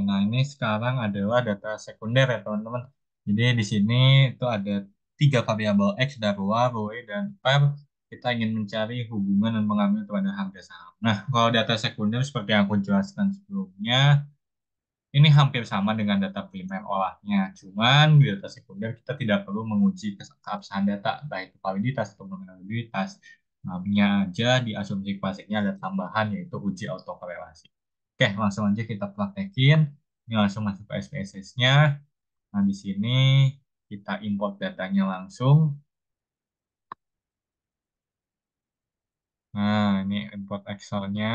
Nah ini sekarang adalah data sekunder ya teman-teman. Jadi di sini itu ada tiga variabel X, Darwa, Roe, dan Per. Kita ingin mencari hubungan dan pengambil terhadap harga saham. Nah, kalau data sekunder seperti yang aku jelaskan sebelumnya, ini hampir sama dengan data primer olahnya. Cuman di data sekunder kita tidak perlu menguji keabsahan data, baik itu validitas atau nominalitas. Namanya aja di asumsi klasiknya ada tambahan yaitu uji autokorelasi. Oke, langsung aja kita praktekin. Ini langsung masuk ke SPSS-nya. Nah, di sini kita import datanya langsung. Nah, ini import Excel-nya.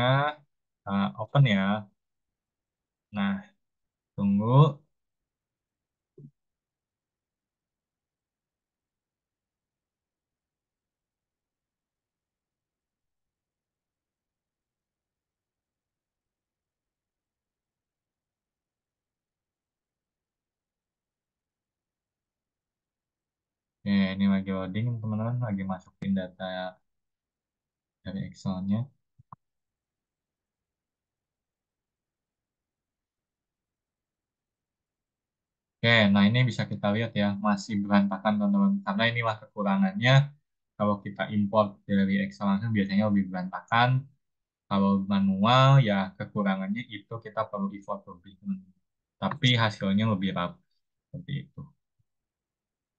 Open ya. Nah, tunggu. Oke, ini lagi loading, teman-teman. Lagi masukin data dari Excel-nya. Oke, nah ini bisa kita lihat ya, masih berantakan teman-teman. Karena inilah kekurangannya. Kalau kita import dari Excel langsung biasanya lebih berantakan. Kalau manual ya kekurangannya itu kita perlu effort lebih. Tapi hasilnya lebih rapi. Seperti itu.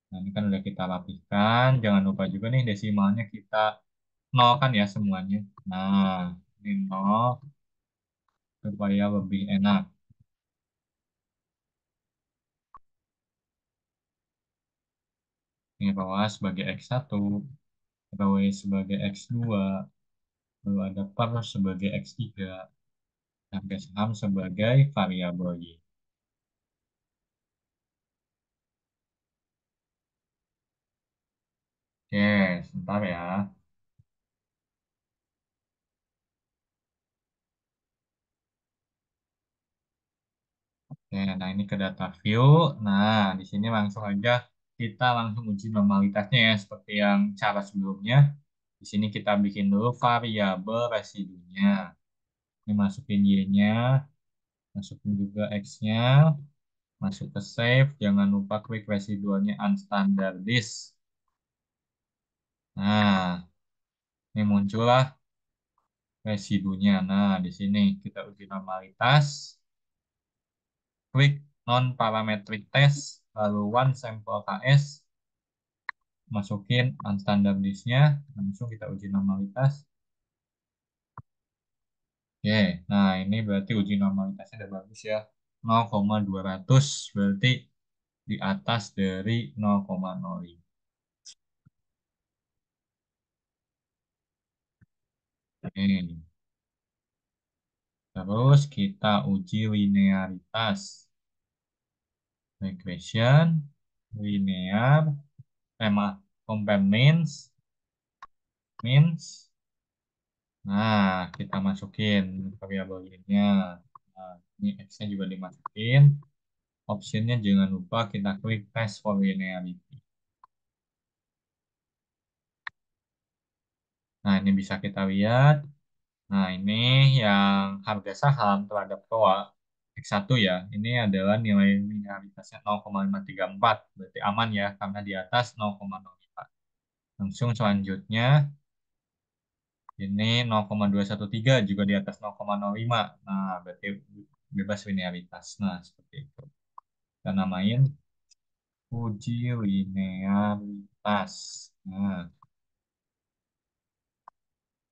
Nah ini kan udah kita rapihkan. Jangan lupa juga nih desimalnya kita nol kan ya semuanya. Nah, ini nol supaya lebih enak. Ini bawah sebagai X1, bawah sebagai X2, lalu ada per sebagai X3, harga saham sebagai variabel Y. Oke, sebentar ya. Oke, nah ini ke data view. Nah, di sini langsung aja kita langsung uji normalitasnya ya, seperti yang cara sebelumnya. Di sini kita bikin dulu variabel residunya. Ini masukin Y-nya, masukin juga X-nya, masuk ke save. Jangan lupa klik residualnya unstandardized. Nah, ini muncullah residunya. Nah, di sini kita uji normalitas, klik non-parametric test, lalu one sample KS, masukin unstandardized-nya, langsung kita uji normalitas. Oke, nah ini berarti uji normalitasnya udah bagus ya. 0,200 berarti di atas dari 0,05. Oke, terus kita uji linearitas. Regression, linear, compare means. Nah, kita masukin variabel y-nya. Nah, ini x-nya juga dimasukin. Optionnya jangan lupa kita klik test for linearity. Nah, ini bisa kita lihat. Nah, ini yang harga saham terhadap TOA X1 ya. Ini adalah nilai linearitasnya 0,534. Berarti aman ya, karena di atas 0,05. Langsung selanjutnya, ini 0,213 juga di atas 0,05. Nah, berarti bebas linearitas. Nah, seperti itu. Kita namain uji linearitas. Nah,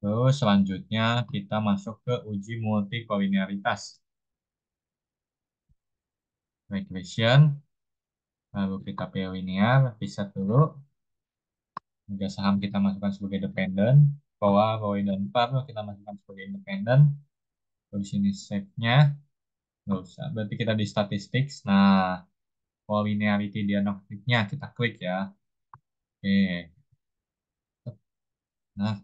terus selanjutnya kita masuk ke uji multikolinearitas. Regression, lalu kita pilih linear, bisa dulu. Harga saham kita masukkan sebagai dependen. Bahwa ROI dan PAR kita masukkan sebagai independen. Terus di sini save-nya. Nggak usah. Berarti kita di statistics. Nah, linearity diagnostiknya kita klik ya. Oke. Nah,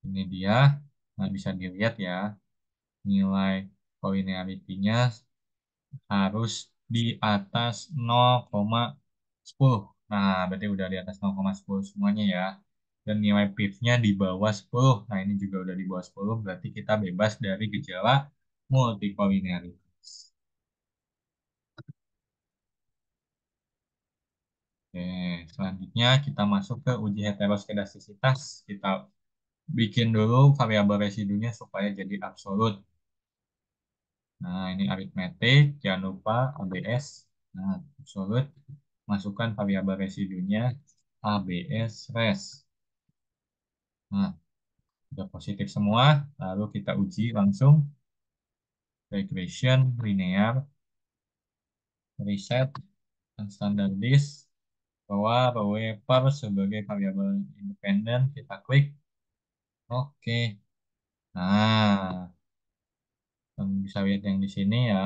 ini dia. Nah, bisa dilihat ya. Nilai linearity-nya harus di atas 0,10. Nah, berarti udah di atas 0,10 semuanya ya. Dan nilai PIF-nya di bawah 10. Nah, ini juga udah di bawah 10. Berarti kita bebas dari gejala multikolinialitas. Oke, selanjutnya kita masuk ke uji heteroskedastisitas. Kita bikin dulu variabel residunya supaya jadi absolut. Nah, ini aritmetik, jangan lupa ABS. Nah, absolut. Masukkan variabel residunya ABS res. Nah, udah positif semua. Lalu kita uji langsung regression, linear, reset, dan standardis. Bahwa per sebagai variabel independen. Kita klik. Oke. Nah, bisa lihat yang di sini ya.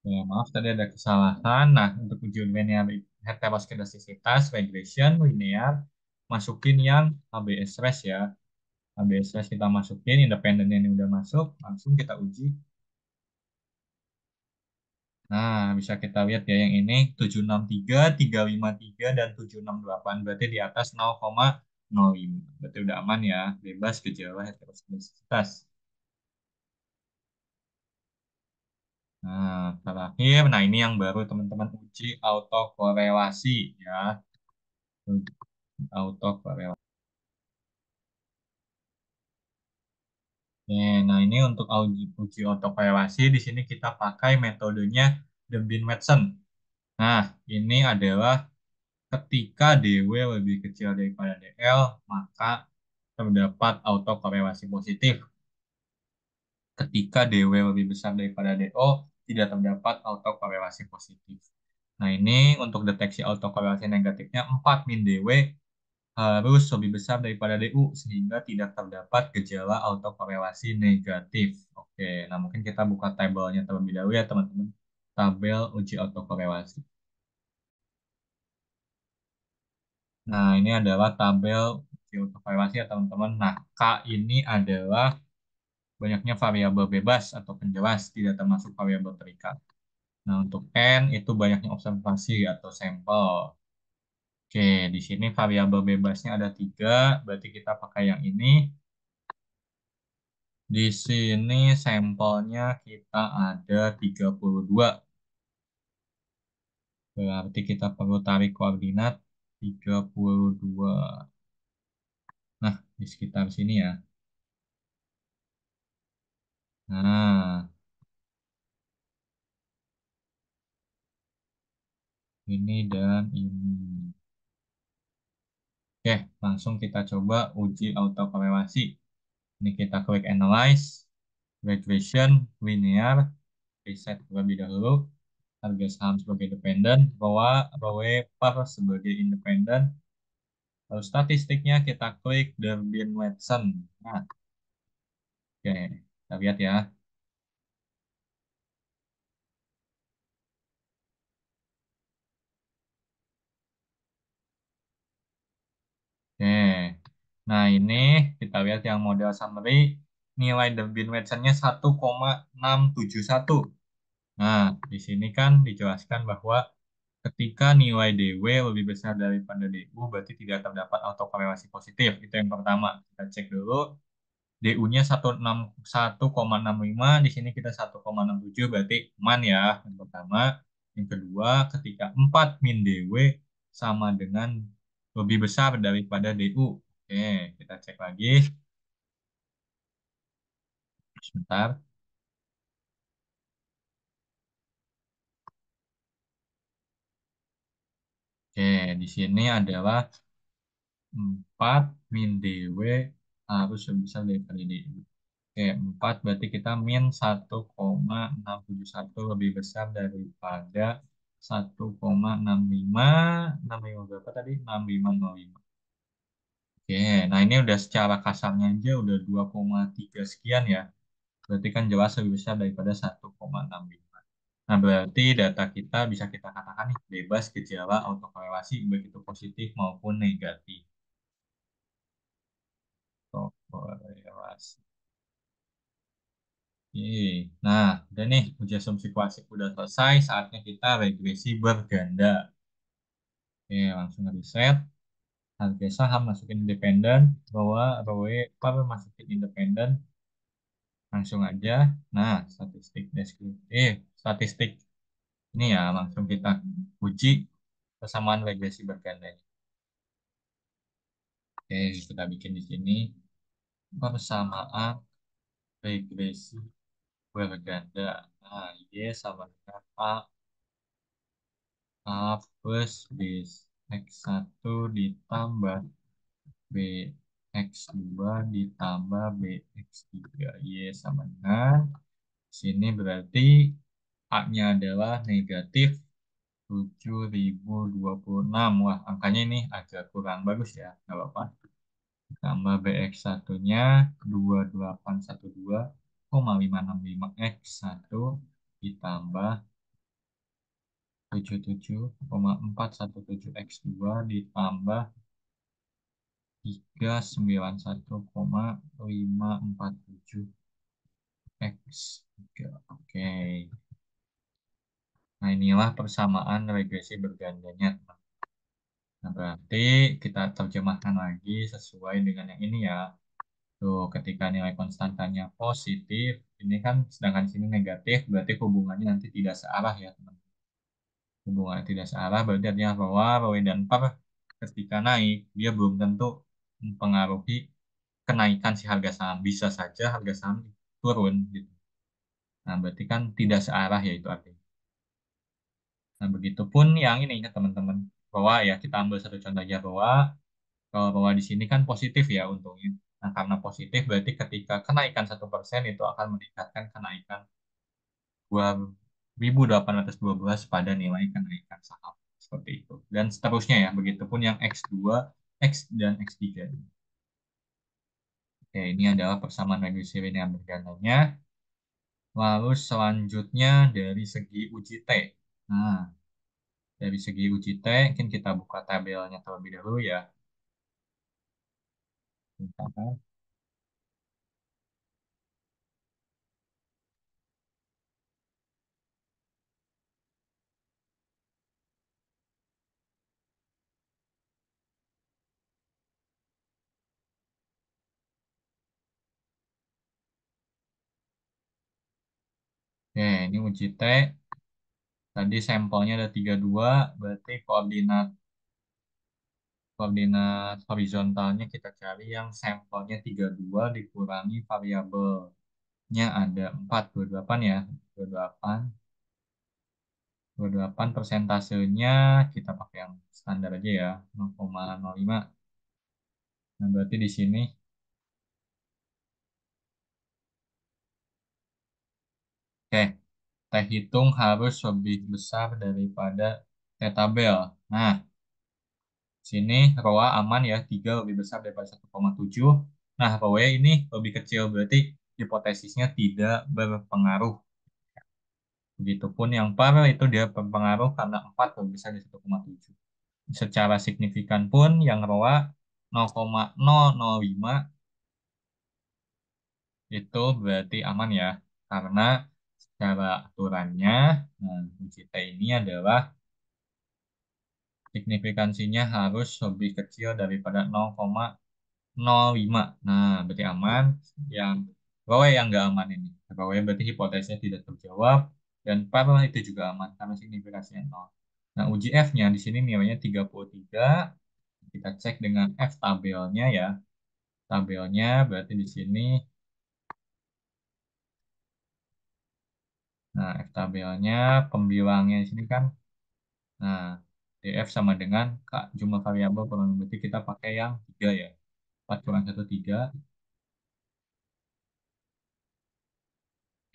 Ya, maaf tadi ada kesalahan. Nah, untuk uji linear heteroskedastisitas, regression, linear, masukin yang ABS res ya. ABS res kita masukin, independennya ini udah masuk, langsung kita uji. Nah, bisa kita lihat ya yang ini 763, 353, dan 768. Berarti di atas 0,05. Berarti udah aman ya, bebas gejala heteroskedastisitas. Nah, terakhir, nah ini yang baru teman-teman uji autokorelasi ya. Autokorelasi. Nah, ini untuk uji autokorelasi di sini kita pakai metodenya Debye-Watson. Nah, ini adalah ketika DW lebih kecil daripada DL, maka terdapat autokorelasi positif. Ketika DW lebih besar daripada DO, tidak terdapat autokorelasi positif. Nah, ini untuk deteksi autokorelasi negatifnya 4 min DW harus lebih besar daripada DU sehingga tidak terdapat gejala autokorelasi negatif. Oke, nah mungkin kita buka tabelnya terlebih dahulu ya teman-teman. Tabel uji autokorelasi. Nah, ini adalah tabel uji autokorelasi ya teman-teman. Nah, K ini adalah banyaknya variabel bebas atau penjelas, tidak termasuk variabel terikat. Nah, untuk N itu banyaknya observasi atau sampel. Oke, di sini variabel bebasnya ada 3, berarti kita pakai yang ini. Di sini sampelnya kita ada 32. Berarti kita perlu tarik koordinat 32. Nah, di sekitar sini ya. Nah, ini dan ini. Oke, langsung kita coba uji autokorelasi. Ini kita klik Analyze, Regression, Linear, Reset terlebih dahulu. Harga saham sebagai independen, bahwa par sebagai independen. Lalu statistiknya kita klik Durbin-Watson. Nah, oke, kita lihat ya. Oke, nah ini kita lihat yang model summary. Nilai Durbin-Watsonnya 1,671. Nah, di sini kan dijelaskan bahwa ketika nilai DW lebih besar daripada DU, berarti tidak terdapat autokorelasi positif. Itu yang pertama. Kita cek dulu. DU-nya 1,65, di sini kita 1,67, berarti aman ya. Yang pertama. Yang kedua, ketika 4 min DW sama dengan lebih besar daripada DU. Oke, kita cek lagi. Sebentar. Oke, di sini adalah 4 min DW harus lebih besar daripada DU. Oke, 4 berarti kita min 1,671 lebih besar daripada 1,65. 65 berapa tadi? 6505. Oke, nah ini udah secara kasarnya aja udah 2,3 sekian ya. Berarti kan jelas lebih besar daripada 1,65. Nah, berarti data kita bisa kita katakan nih bebas gejala autokorelasi baik itu positif maupun negatif. Autokorelasi. Nah, udah nih, uji asumsi klasik udah selesai, saatnya kita regresi berganda. Oke, langsung riset. Harga saham masukin independen, bahwa ROE par masukin independen, langsung aja. Nah, statistik deskriptif, statistik ini ya langsung kita uji persamaan regresi berganda. Oke, kita bikin di sini persamaan regresi berganda. Nah, Y sama dengan A plus B X1 ditambah BX2 ditambah BX3. Y sama dengan sini berarti A-nya adalah negatif 7.026. Wah, angkanya ini agak kurang bagus ya. Nggak apa-apa. Tambah BX1-nya 2812,565 X1 ditambah 77,417 X2 ditambah 391,547 X3. Oke. Nah, inilah persamaan regresi bergandanya. Nah, berarti kita terjemahkan lagi sesuai dengan yang ini ya. Tuh, ketika nilai konstantanya positif, ini kan sedangkan sini negatif, berarti hubungannya nanti tidak searah ya, teman. Hubungannya tidak searah berarti artinya bahwa Roy dan Par ketika naik, dia belum tentu mempengaruhi kenaikan si harga saham. Bisa saja harga saham turun gitu. Nah, berarti kan tidak searah ya itu artinya. Nah, begitupun yang ini ya teman-teman. Bahwa ya kita ambil satu contoh aja bahwa kalau bahwa di sini kan positif ya untungnya. Nah, karena positif berarti ketika kenaikan 1% itu akan meningkatkan kenaikan 2.812 pada nilai kenaikan saham. Seperti itu. Dan seterusnya ya, begitupun yang X2, X dan X3. Oke, ini adalah persamaan reduksi linear bergandanya. Lalu selanjutnya dari segi uji T. Nah, dari segi uji T, mungkin kita buka tabelnya terlebih dahulu ya. Bentar. Oke, ini uji T. Tadi sampelnya ada 32, berarti koordinat koordinat horizontalnya kita cari yang sampelnya 32 dikurangi variabelnya ada 4, 28 ya. 28, 28 persentasenya kita pakai yang standar aja ya, 0,05. Nah, berarti di sini, oke, kita hitung harus lebih besar daripada T tabel. Nah, sini ROA aman ya, 3 lebih besar daripada 1,7. Nah, ROE ini lebih kecil, berarti hipotesisnya tidak berpengaruh. Begitupun yang par itu dia berpengaruh karena 4 lebih besar dari 1,7. Secara signifikan pun yang ROA 0,005 itu berarti aman ya. Karena secara aturannya, nah, UCT ini adalah signifikansinya harus lebih kecil daripada 0,05. Nah, berarti aman. Yang pegawai yang nggak aman ini. Pegawai berarti hipotesisnya tidak terjawab. Dan paralel itu juga aman karena signifikasinya 0. Nah, uji F-nya di sini nilainya 33. Kita cek dengan F tabelnya ya. Tabelnya berarti di sini. Nah, F tabelnya pembilangnya di sini kan. Nah, DF sama dengan K, jumlah variabel kurang berarti kita pakai yang 3 ya. 4 kurang 1, 3.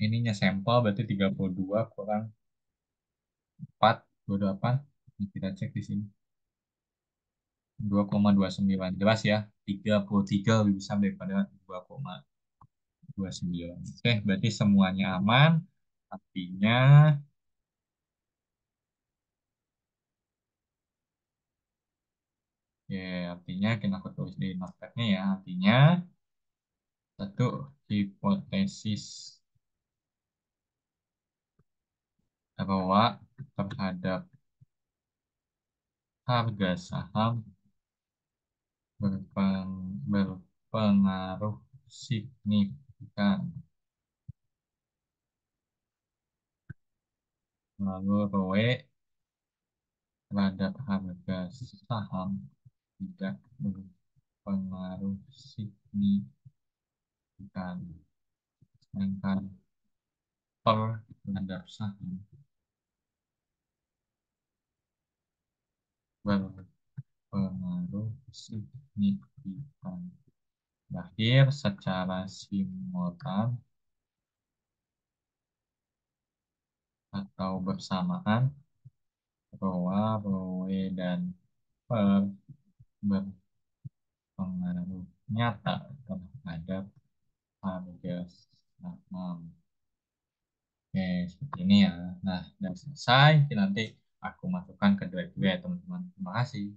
Ininya sampel berarti 32 kurang 4, 28. Ini kita cek di sini. 2,29. Jelas ya. 33 lebih besar daripada 2,29. Oke, berarti semuanya aman. Artinya, ya, artinya kita aku tulis di notepad-nya ya. Artinya, satu hipotesis ROA terhadap harga saham berpengaruh signifikan. Lalu ROE terhadap harga saham tidak berpengaruh signifikan. Sedangkan per terhadap saham berpengaruh signifikan. Terakhir, secara simultan atau bersamaan, ROA, ROE, dan per berpengaruh nyata terhadap harga saham. Oke, seperti ini ya. Nah, dan selesai. Nanti aku masukkan ke drive ya, teman-teman. Terima kasih.